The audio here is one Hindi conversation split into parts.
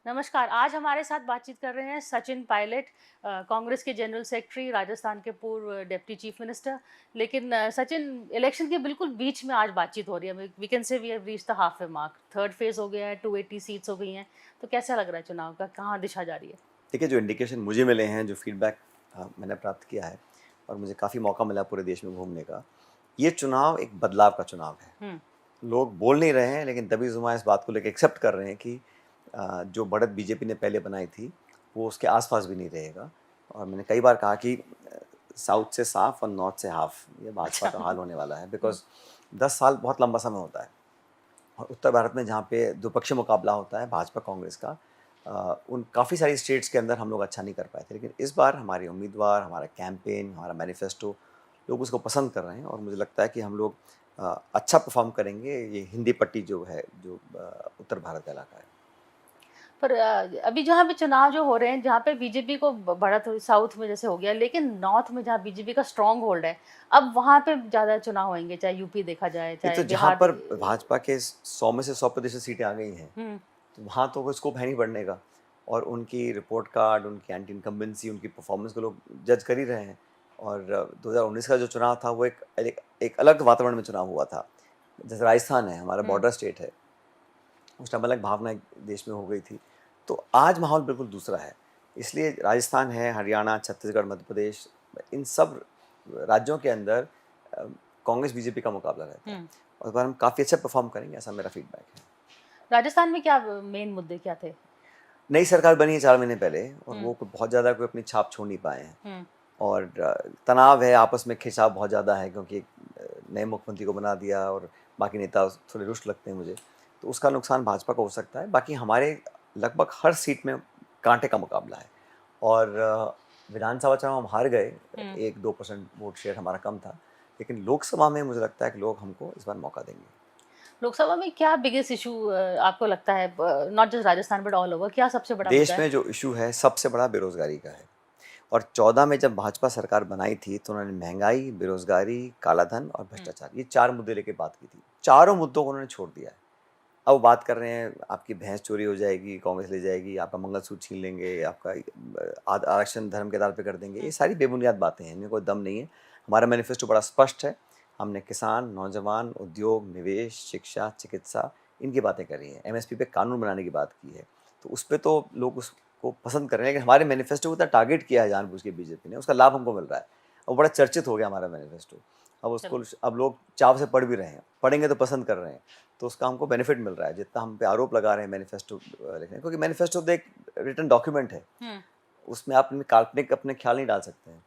नमस्कार। आज हमारे साथ बातचीत कर रहे हैं सचिन पायलट, कांग्रेस के जनरल सेक्रेटरी, राजस्थान के पूर्व डिप्टी चीफ मिनिस्टर। लेकिन सचिन, इलेक्शन के बिल्कुल बीच में आज बातचीत हो रही है। We can say we have reached the half way mark, third phase हो गया है, 280 सीट्स हो गई हैं। तो कैसा लग रहा है चुनाव का, कहाँ दिशा जा रही है? देखिए, जो इंडिकेशन मुझे मिले हैं, जो फीडबैक मैंने प्राप्त किया है और मुझे काफ़ी मौका मिला पूरे देश में घूमने का, ये चुनाव एक बदलाव का चुनाव है। हम्म। लोग बोल नहीं रहे हैं, लेकिन दबी-ज़ुबान इस बात को लेके एक्सेप्ट कर रहे हैं कि जो बढ़त बीजेपी ने पहले बनाई थी, वो उसके आस-पास भी नहीं रहेगा। और मैंने कई बार कहा कि साउथ से साफ और नॉर्थ से हाफ, ये भाजपा अच्छा। का हाल होने वाला है। हम्म। बिकॉज़ 10 साल बहुत लंबा समय होता है और उत्तर भारत में जहाँ पे द्विपक्षीय मुकाबला होता है भाजपा-कांग्रेस का, उन काफ़ी सारी स्टेट्स के अंदर हम लोग अच्छा नहीं कर पाए थे। लेकिन इस बार हमारे उम्मीदवार, हमारा कैंपेन, हमारा मैनिफेस्टो, लोग उसको पसंद कर रहे हैं और मुझे लगता है कि हम लोग अच्छा परफ़ॉर्म करेंगे। ये हिंदी पट्टी जो है, जो उत्तर भारत का इलाका है। पर अभी जहाँ पे चुनाव जो हो रहे हैं, जहाँ पे बीजेपी को बढ़त हुई, साउथ में जैसे हो गया, लेकिन नॉर्थ में जहाँ बीजेपी का स्ट्रॉन्ग होल्ड है, अब वहाँ पे ज़्यादा चुनाव होंगे, चाहे यूपी देखा जाए, ये चाहे तो जहाँ बिहार। पर भाजपा के 100 में से 100% सीटें आ गई हैं, हम्म। तो वहाँ तो कोई स्कोप है नहीं बढ़ने का। और उनकी रिपोर्ट कार्ड, उनकी एंटी इनकम्बेंसी, उनकी परफॉर्मेंस को लोग जज कर ही रहे हैं। और 2019 का जो चुनाव था, वो एक अलग वातावरण में चुनाव हुआ था। जैसे राजस्थान है, हमारा हम्म। बॉर्डर स्टेट है, उस टाइम अलग भावना एक देश में हो गई थी। तो आज माहौल बिल्कुल दूसरा है। इसलिए राजस्थान है, हरियाणा, छत्तीसगढ़, मध्य प्रदेश, इन सब राज्यों के अंदर अ, कांग्रेस बीजेपी का मुकाबला रहता है हम्म। और इस बार हम काफ़ी अच्छा परफॉर्म करेंगे, ऐसा मेरा फीडबैक है। राजस्थान में क्या मेन मुद्दे क्या थे? नई सरकार बनी है 4 महीने पहले और हुँ। वो कोई बहुत ज़्यादा कोई अपनी छाप छोड़ नहीं पाए हैं। हुँ। और तनाव है, आपस में खिंचाव बहुत ज़्यादा है, क्योंकि नए मुख्यमंत्री को बना दिया और बाकी नेता थोड़े रुष्ट लगते हैं मुझे। तो उसका नुकसान भाजपा को हो सकता है। बाकी हमारे लगभग हर सीट में कांटे का मुकाबला है। और विधानसभा चुनाव हम हार गए, हुँ। 1-2% वोट शेयर हमारा कम था। लेकिन लोकसभा में मुझे लगता है कि लोग हमको इस बार मौका देंगे। लोकसभा में क्या बिगेस्ट इश्यू आपको लगता है, not just Rajasthan but all over, क्या सबसे बड़ा मुद्दा देश है? में जो इश्यू है, सबसे बड़ा बेरोज़गारी का है। और 14 में जब भाजपा सरकार बनाई थी, तो उन्होंने महँगाई, बेरोज़गारी, काला धन और हुँ। भ्रष्टाचार, ये 4 मुद्दे लेके बात की थी। चारों मुद्दों को उन्होंने छोड़ दिया है। अब वो बात कर रहे हैं, आपकी भैंस चोरी हो जाएगी, कांग्रेस ले जाएगी, आपका मंगलसूत्र छीन लेंगे, आपका आरक्षण धर्म के आधार पे कर देंगे। ये हुँ। सारी बेबुनियाद बातें हैं, इनमें कोई दम नहीं है। हमारा मैनिफेस्टो बड़ा स्पष्ट है। हमने किसान, नौजवान, उद्योग, निवेश, शिक्षा, चिकित्सा, इनकी बातें करी हैं। एमएसपी पे कानून बनाने की बात की है। तो उस पे तो लोग उसको पसंद कर रहे हैं, लेकिन हमारे मैनिफेस्टो को इतना टारगेट किया है जानबूझ के बीजेपी ने, उसका लाभ हमको मिल रहा है। और बड़ा चर्चित हो गया हमारा मैनिफेस्टो। चलो। अब लोग चाव से पढ़ भी रहे हैं, पढ़ेंगे तो पसंद कर रहे हैं। तो उसका हमको बेनिफिट मिल रहा है। जितना हम पे आरोप लगा रहे हैं मैनिफेस्टो लिखने, क्योंकि मैनिफेस्टो तो एक रिटन डॉक्यूमेंट है, हुँ। उसमें आप अपने काल्पनिक अपने ख्याल नहीं डाल सकते हैं।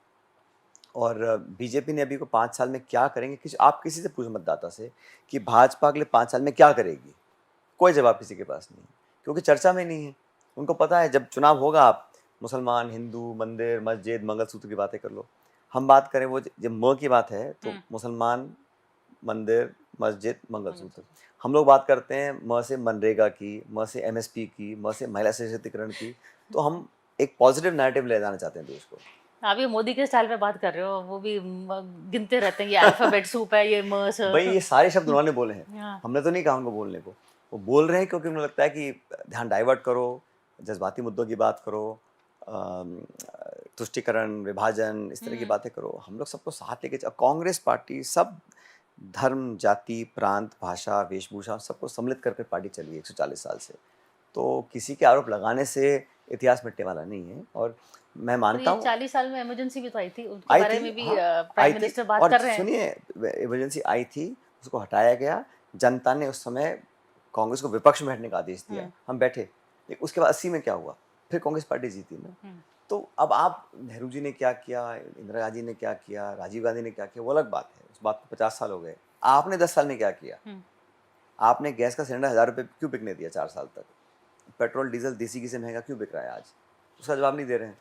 और बीजेपी ने अभी को 5 साल में क्या करेंगे, आप किसी से पूछो मतदाता से कि भाजपा अगले 5 साल में क्या करेगी, कोई जवाब किसी के पास नहीं है, क्योंकि चर्चा में नहीं है। उनको पता है जब चुनाव होगा, आप मुसलमान, हिंदू, मंदिर, मस्जिद, मंगलसूत्र की बातें कर लो। हम बात करें, वो जब म की बात है, तो हुँ। मुसलमान, मंदिर, मस्जिद, मंगलसूत्र। मंगलसूत्र। हम लोग बात करते हैं म से मनरेगा की, म से एमएसपी की, म से महिला सशक्तिकरण की। तो हम एक पॉजिटिव नैरेटिव ले जाना चाहते हैं देश को। आप ये मोदी के स्टाइल में बात कर रहे हो, वो भी गिनते रहते हैं, ये अल्फ़ाबेट soup है, ये म स। भई, ये सारे शब्द उन्होंने बोले हैं। हाँ। हमने तो नहीं कहा उनको बोलने को। वो बोल रहे हैं क्योंकि उन्हें लगता है कि ध्यान डाइवर्ट करो, जज़्बाती मुद्दों की बात करो, अम, तुष्टीकरण, विभाजन, इस तरह की हुँ। बातें करो। हम लोग सबको साथ लेके कांग्रेस पार्टी सब धर्म, जाति, प्रांत, भाषा, वेशभूषा सबको सम्मिलित करके पार्टी चली है 140 साल से। तो किसी के आरोप लगाने से इतिहास मिटने वाला नहीं है। और मैं पर मानता ये हूँ, 40 साल में इमरजेंसी भी तो आई थी, उसके आई बारे थी, में भी हाँ, आई प्राइम थी। मिनिस्टर बात और कर रहे हैं। सुनिए, इमरजेंसी आई थी, उसको हटाया गया। जनता ने उस समय कांग्रेस को विपक्ष में हटने का आदेश दिया, हुँ। हम बैठे। लेकिन उसके बाद 80 में क्या हुआ? फिर कांग्रेस पार्टी जीती ना। हुँ। तो अब आप नेहरू जी ने क्या किया, इंदिरा गांधी ने क्या किया, राजीव गांधी ने क्या किया, वो अलग बात है। उस बात को 50 साल हो गए। आपने 10 साल में क्या किया? हुँ। आपने गैस का सिलेंडर 1000 रुपये क्यों बिकने दिया 4 साल तक? पेट्रोल डीजल देसी घी से महंगा क्यों बिक रहा है आज? उसका जवाब नहीं दे रहे हैं।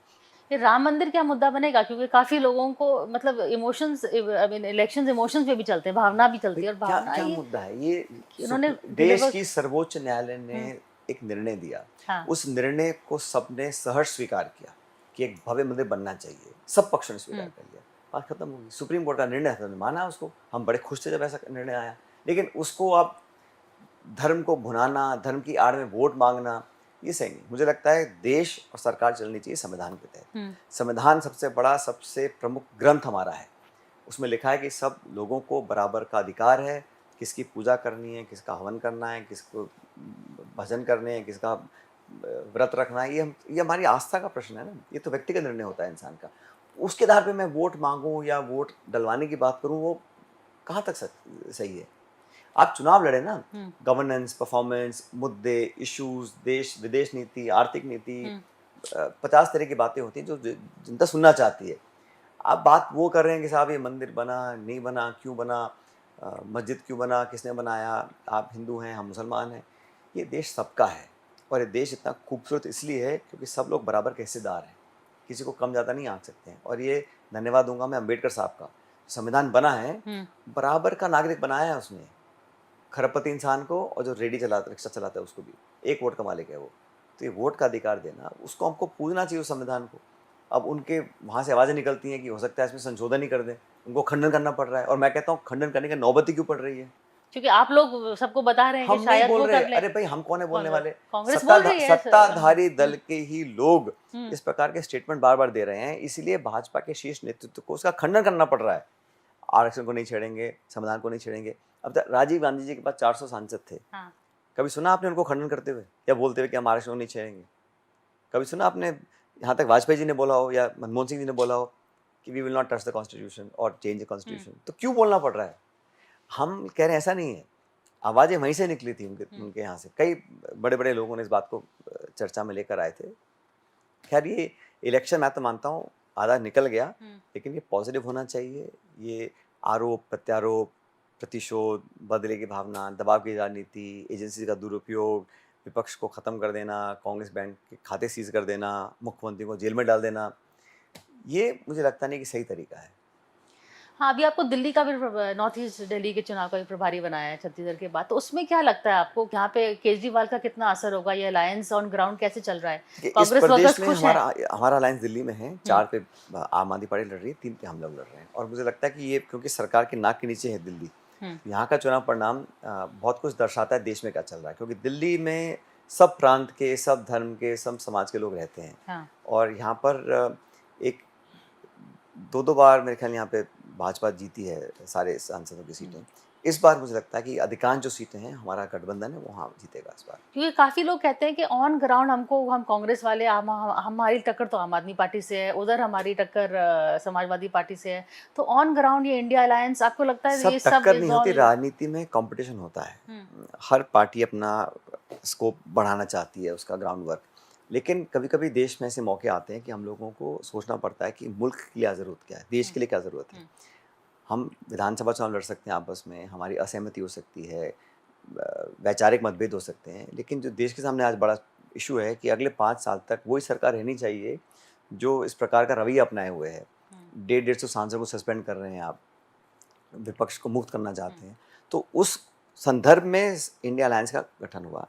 ये राम मंदिर क्या मुद्दा बनेगा? क्योंकि काफ़ी लोगों को मतलब emotions, I mean elections emotions पे भी चलते हैं, भावना भी भाई, चलती है, और क्या भावना क्या ये मुद्दा है ये? कि उन्होंने देश डिलीवर। की सर्वोच्च न्यायालय ने हुँ। एक निर्णय दिया। हाँ। उस निर्णय को सबने सहर्ष स्वीकार किया कि एक भव्य मंदिर बनना चाहिए। सब पक्षों ने स्वीकार हुँ। कर लिया। बात खत्म होगी। सुप्रीम कोर्ट का निर्णय है, हमने माना उसको। हम बड़े खुश थे जब ऐसा निर्णय आया। लेकिन उसको आप धर्म को भुनाना, धर्म की आड़ में वोट मांगना, ये सही नहीं। मुझे लगता है देश और सरकार चलनी चाहिए संविधान के तहत। हम्म। संविधान सबसे बड़ा, सबसे प्रमुख ग्रंथ हमारा है। उसमें लिखा है कि सब लोगों को बराबर का अधिकार है, किसकी पूजा करनी है, किसका हवन करना है, किसको भजन करने हैं, किसका व्रत रखना है। ये हमारी आस्था का प्रश्न है ना, ये तो व्यक्तिगत निर्णय होता है इंसान का। उसके आधार पे मैं वोट मांगूं या वोट डलवाने की बात करूं, वो कहाँ तक सही है? आप चुनाव लड़े ना, गवर्नेंस, परफॉर्मेंस, मुद्दे, इश्यूज, देश विदेश नीति, आर्थिक नीति, 50 तरह की बातें होती हैं जो जनता सुनना चाहती है। आप बात वो कर रहे हैं कि साहब ये मंदिर बना नहीं बना, क्यों बना, मस्जिद क्यों बना, किसने बनाया, आप हिंदू हैं, हम मुसलमान हैं। ये देश सबका है और ये देश इतना खूबसूरत इसलिए है क्योंकि सब लोग बराबर के हिस्सेदार हैं, किसी को कम ज़्यादा नहीं आंक सकते हैं। और ये धन्यवाद दूंगा मैं अम्बेडकर साहब का, संविधान बना है बराबर का नागरिक बनाया है उसने, खरबपति इंसान को और जो रेडी चलाता रिक्शा चलाता है उसको भी, एक वोट का मालिक है वो। तो ये वोट का अधिकार देना, उसको हमको पूजना चाहिए उस संविधान को। अब उनके वहाँ से आवाज़ें निकलती हैं कि हो सकता है इसमें संशोधन ही कर दें, उनको खंडन करना पड़ रहा है। और मैं कहता हूँ खंडन करने की नौबत ही क्यों पड़ रही है? क्योंकि आप लोग सबको बता रहे हैं कि हम नहीं शायद बोल वो रहे, कर लें। अरे भाई हम कौन है बोलने वाले? कांग्रेस बोल रही है सत्ताधारी दल के ही लोग इस प्रकार के स्टेटमेंट बार बार दे रहे हैं, इसीलिए भाजपा के शीर्ष नेतृत्व को उसका खंडन करना पड़ रहा है। आरक्षण को नहीं छेड़ेंगे, संविधान को नहीं छेड़ेंगे। अब तक राजीव गांधी जी के पास 400 सांसद थे, कभी सुना आपने उनको खंडन करते हुए या बोलते हुए कि हम आरक्षण को नहीं छेड़ेंगे? कभी सुना आपने? यहाँ तक वाजपेयी जी ने बोला हो या मनमोहन सिंह जी ने बोला हो कि we will not touch the constitution और चेंज द कॉन्स्टिट्यूशन? तो क्यों बोलना पड़ रहा है? हम कह रहे हैं ऐसा नहीं है, आवाज़ें वहीं से निकली थी उनके यहाँ से। कई बड़े बड़े लोगों ने इस बात को चर्चा में लेकर आए थे। खैर ये इलेक्शन मैं तो मानता हूँ आधा निकल गया, लेकिन ये पॉजिटिव होना चाहिए। ये आरोप प्रत्यारोप, प्रतिशोध, बदले की भावना, दबाव की राजनीति, एजेंसी का दुरुपयोग, विपक्ष को ख़त्म कर देना, कांग्रेस बैंक के खाते सीज कर देना, मुख्यमंत्री को जेल में डाल देना, ये मुझे लगता नहीं कि सही तरीका है। हाँ, अभी आपको दिल्ली का भी नॉर्थ ईस्ट दिल्ली के चुनाव का भी प्रभारी बनाया है छत्तीसगढ़ के बाद, तो उसमें क्या लगता है आपको यहाँ पे केजरीवाल का कितना असर होगा? ये अलायंस ऑन ग्राउंड कैसे चल रहा है? इस कांग्रेस प्रदेश वर्कर्स में खुश हैं? हमारा अलायंस दिल्ली में है, 4 पे आम आदमी पार्टी लड़ रही है, 3 पे हम लोग लड़ रहे हैं। और मुझे लगता है कि ये क्योंकि सरकार के नाक के नीचे है दिल्ली, यहाँ का चुनाव परिणाम बहुत कुछ दर्शाता है देश में क्या चल रहा है। क्योंकि दिल्ली में सब प्रांत के, सब धर्म के, सब समाज के लोग रहते हैं। और यहाँ पर एक 2-2 बार मेरे ख्याल यहाँ पे भाजपा जीती है सारे सांसदों की सीटें। इस बार मुझे लगता है कि अधिकांश जो सीटें हैं हमारा गठबंधन है वो हाँ जीतेगा इस बार। क्योंकि काफ़ी लोग कहते हैं कि ऑन ग्राउंड हम कांग्रेस वाले हमारी टक्कर तो आम आदमी पार्टी से है, उधर हमारी टक्कर समाजवादी पार्टी से है, तो ऑन ग्राउंड ये इंडिया अलायंस आपको लगता है ये सब टक्कर नहीं होती, राजनीति में कंपटीशन होता है। हर पार्टी अपना स्कोप बढ़ाना चाहती है, उसका ग्राउंड वर्क। लेकिन कभी कभी देश में ऐसे मौके आते हैं कि हम लोगों को सोचना पड़ता है कि मुल्क के लिए ज़रूरत क्या है, देश के लिए क्या ज़रूरत है। हम विधानसभा चुनाव लड़ सकते हैं आपस में, हमारी असहमति हो सकती है, वैचारिक मतभेद हो सकते हैं, लेकिन जो देश के सामने आज बड़ा इशू है कि अगले 5 साल तक वही सरकार रहनी चाहिए जो इस प्रकार का रवैया अपनाए हुए है। 150 सांसद को सस्पेंड कर रहे हैं आप, विपक्ष को मुक्त करना चाहते हैं। तो उस संदर्भ में इंडिया अलायंस का गठन हुआ।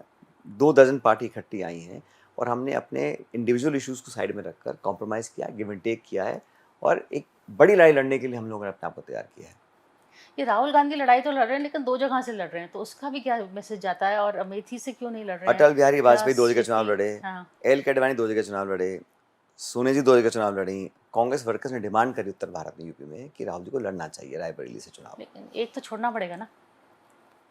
2 दर्जन पार्टी इकट्ठी आई हैं और हमने अपने इंडिविजुअल इश्यूज़ को साइड में रखकर कॉम्प्रोमाइज़ किया, गिव एंड टेक किया है और एक बड़ी लड़ाई लड़ने के लिए हम लोगों ने अपने आप को तैयार किया है। ये राहुल गांधी लड़ाई तो लड़ रहे हैं लेकिन 2 जगह से लड़ रहे हैं, तो उसका भी क्या मैसेज जाता है? और अमेठी से क्यों नहीं लड़ रहे हैं? अटल बिहारी वाजपेयी 2 जगह चुनाव स्थिति? लड़े, हाँ। एल के अडवाणी 2 जगह चुनाव लड़े, सोनिया जी 2 जगह चुनाव लड़ी। कांग्रेस वर्कर्स ने डिमांड करी उत्तर भारत में, यूपी में, कि राहुल जी को लड़ना चाहिए रायबरेली से चुनाव। लेकिन एक तो छोड़ना पड़ेगा ना।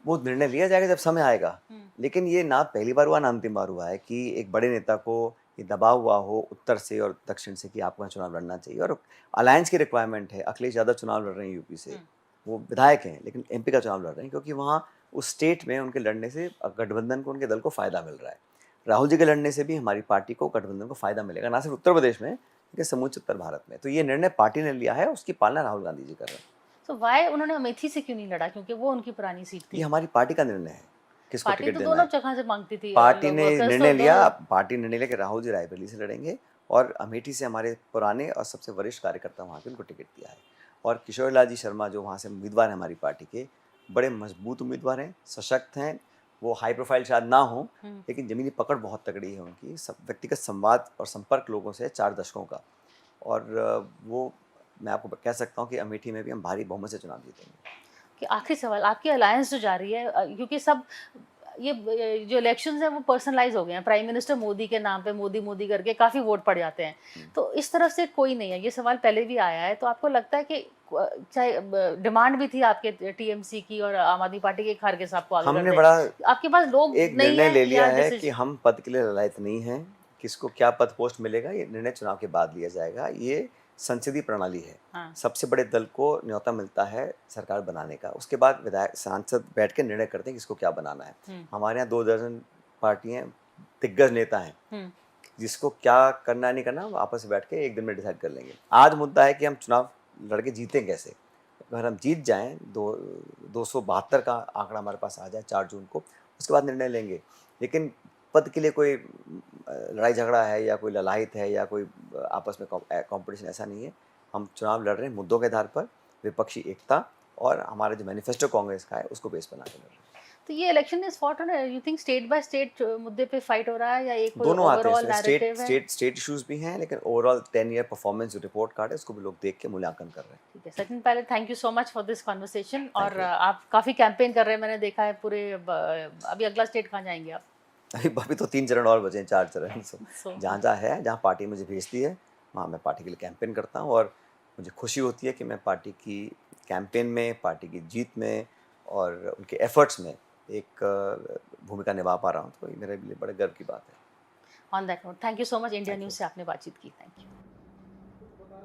वो निर्णय लिया जाएगा जब समय आएगा। लेकिन ये ना पहली बार हुआ ना अंतिम बार हुआ है कि एक बड़े नेता को ये दबाव हुआ हो उत्तर से और दक्षिण से कि आपको यहाँ चुनाव लड़ना चाहिए। और अलायंस की रिक्वायरमेंट है। अखिलेश यादव चुनाव लड़ रहे हैं यूपी से, वो विधायक हैं लेकिन एमपी का चुनाव लड़ रहे हैं क्योंकि वहाँ उस स्टेट में उनके लड़ने से गठबंधन को, उनके दल को फ़ायदा मिल रहा है। राहुल जी के लड़ने से भी हमारी पार्टी को, गठबंधन को फ़ायदा मिलेगा, ना सिर्फ उत्तर प्रदेश में लेकिन समूचे उत्तर भारत में। तो ये निर्णय पार्टी ने लिया है, उसकी पालना राहुल गांधी जी कर रहे हैं। तो वाई उन्होंने अमेठी से क्यों नहीं लड़ा? क्योंकि वो उनकी पुरानी सीट थी। ये हमारी पार्टी का निर्णय है किसको पार्टी टिकट तो देना दोनों है। जगह से मांगती थी। पार्टी ने वर्कर्स निर्णय तो लिया, दोनों। पार्टी निर्णय लिया कि राहुल जी रायबरेली से लड़ेंगे और अमेठी से हमारे पुराने और सबसे वरिष्ठ कार्यकर्ता वहाँ के, उनको टिकट दिया है। और किशोर लाल जी शर्मा जो वहाँ से उम्मीदवार हैं हमारी पार्टी के, बड़े मजबूत उम्मीदवार हैं, सशक्त हैं। वो हाई प्रोफाइल शायद ना हो लेकिन ज़मीनी पकड़ बहुत तगड़ी है उनकी, सब व्यक्तिगत संवाद और संपर्क लोगों से 4 दशकों का। और वो मैं आपको कह सकता हूँ कि अमेठी में भी हम भारी बहुमत से चुनाव जीतेंगे। कि आखिरी सवाल, आपकी अलायंस जो जा रही है क्योंकि सब ये जो इलेक्शंस हैं वो पर्सनलाइज हो गए हैं, प्राइम मिनिस्टर मोदी के नाम पे मोदी मोदी करके काफ़ी वोट पड़ जाते हैं, तो इस तरफ से कोई नहीं है। ये सवाल पहले भी आया है, तो आपको लगता है कि चाहे डिमांड भी थी आपके टीएमसी की और आम आदमी पार्टी के, खारगे साहब को आगे कर हमने दें, बड़ा आपके पास लोग एक नहीं निर्णय है ले लिया या है कि डिसीजन? हम पद के लिए ललायत नहीं हैं। किसको क्या पद पोस्ट मिलेगा ये निर्णय चुनाव के बाद लिया जाएगा। ये संसदीय प्रणाली है। हाँ। सबसे बड़े दल को न्योता मिलता है सरकार बनाने का, उसके बाद विधायक सांसद बैठ के निर्णय करते हैं किसको क्या बनाना है। हमारे यहाँ 2 दर्जन पार्टियां, दिग्गज नेता हैं, जिसको क्या करना नहीं करना वो आपस में बैठ के एक दिन में डिसाइड कर लेंगे। आज मुद्दा है कि हम चुनाव लड़के जीतें कैसे। अगर हम जीत जाएं, 272 का आंकड़ा हमारे पास आ जाए 4 जून को, उसके बाद निर्णय लेंगे। लेकिन पद के लिए कोई लड़ाई झगड़ा है या कोई ललाहित है या कोई आपस में कंपटीशन, ऐसा नहीं है। हम चुनाव लड़ रहे हैं मुद्दों के आधार पर, विपक्षी एकता और हमारा जो मैनिफेस्टो कांग्रेस का है उसको बेस बना के लड़ रहे हैं। तो ये election is fought on, you think state by state मुद्दे पे फाइट हो रहा है या एक कोई दोनों आते हैं ओवरऑल इसमें। स्टेट नैरेटिव है? स्टेट स्टेट इश्यूज भी हैं, लेकिन ओवरऑल 10 ईयर परफॉर्मेंस जो रिपोर्ट कार्ड है उसको भी लोग देख के मूल्यांकन कर रहे हैं। ठीक है Sachin Pilot, thank you so much for this conversation. और you. आप काफ़ी कैंपेन कर रहे हैं, मैंने देखा है पूरे। अभी अगला स्टेट कहाँ जाएंगे आप? अभी तो 3 चरण और बचे हैं, 4 चरण। So, जहाँ जहाँ है, जहाँ पार्टी मुझे भेजती है, वहाँ मैं पार्टी के लिए कैंपेन करता हूँ और मुझे खुशी होती है कि मैं पार्टी की कैंपेन में, पार्टी की जीत में और उनके एफर्ट्स में एक भूमिका निभा पा रहा हूँ। तो ये मेरे लिए बड़े गर्व की बात है। On that note, thank you so much. India thank news you. से आपने बातचीत की, थैंक यू।